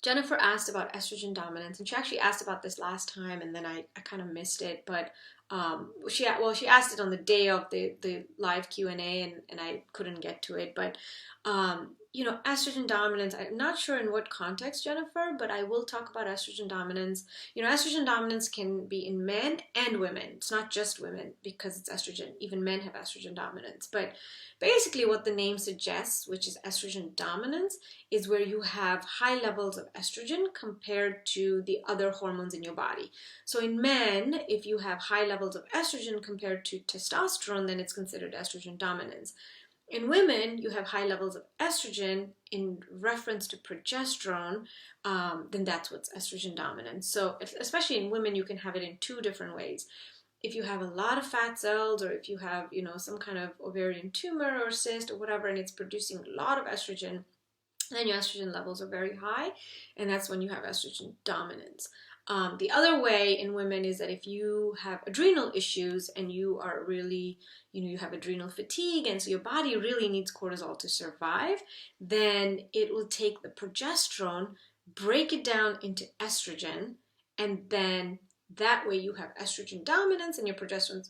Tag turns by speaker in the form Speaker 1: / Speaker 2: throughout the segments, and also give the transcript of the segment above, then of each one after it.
Speaker 1: Jennifer asked about estrogen dominance, and she actually asked about this last time, and then I kind of missed it. But she asked it on the day of the live Q&A, and I couldn't get to it. But estrogen dominance. I'm not sure in what context, Jennifer, but I will talk about estrogen dominance. Estrogen dominance can be in men and women. It's not just women because it's estrogen. Even men have estrogen dominance. But basically, what the name suggests, which is estrogen dominance, is where you have high levels of estrogen compared to the other hormones in your body. So in men, if you have high levels of estrogen compared to testosterone, then it's considered estrogen dominance. In women, you have high levels of estrogen in reference to progesterone, then that's what's estrogen dominance. So especially in women, you can have it in two different ways. If you have a lot of fat cells, or if you have, some kind of ovarian tumor or cyst or whatever, and it's producing a lot of estrogen, then your estrogen levels are very high, and that's when you have estrogen dominance. The other way in women is that if you have adrenal issues and you are really, you have adrenal fatigue, and so your body really needs cortisol to survive, then it will take the progesterone, break it down into estrogen, and then that way you have estrogen dominance and your progesterone,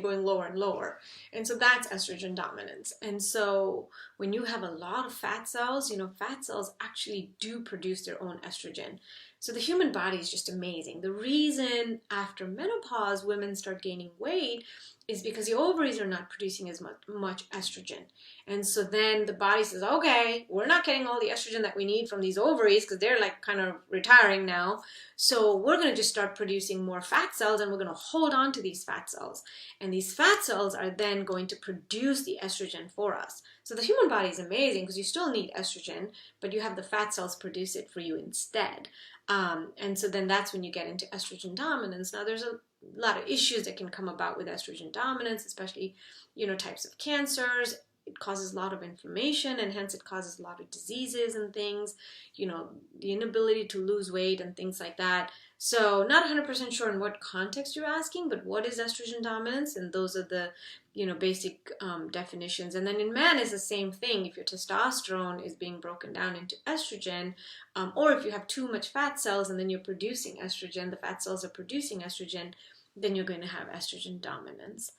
Speaker 1: going lower and lower. And so that's estrogen dominance. And so when you have a lot of fat cells, fat cells actually do produce their own estrogen. So the human body is just amazing. The reason after menopause women start gaining weight is because the ovaries are not producing as much estrogen. And so then the body says, okay, we're not getting all the estrogen that we need from these ovaries because they're like kind of retiring now. So we're going to just start producing more fat cells, and we're going to hold on to these fat cells. And these fat cells are then going to produce the estrogen for us. So the human body is amazing because you still need estrogen, but you have the fat cells produce it for you instead. And so then that's when you get into estrogen dominance. Now there's a lot of issues that can come about with estrogen dominance, especially, types of cancers. It causes a lot of inflammation, and hence it causes a lot of diseases and things, the inability to lose weight and things like that. So not 100% sure in what context you're asking, but what is estrogen dominance? And those are the, basic definitions. And then in men is the same thing. If your testosterone is being broken down into estrogen, or if you have too much fat cells and then you're producing estrogen, the fat cells are producing estrogen, then you're going to have estrogen dominance.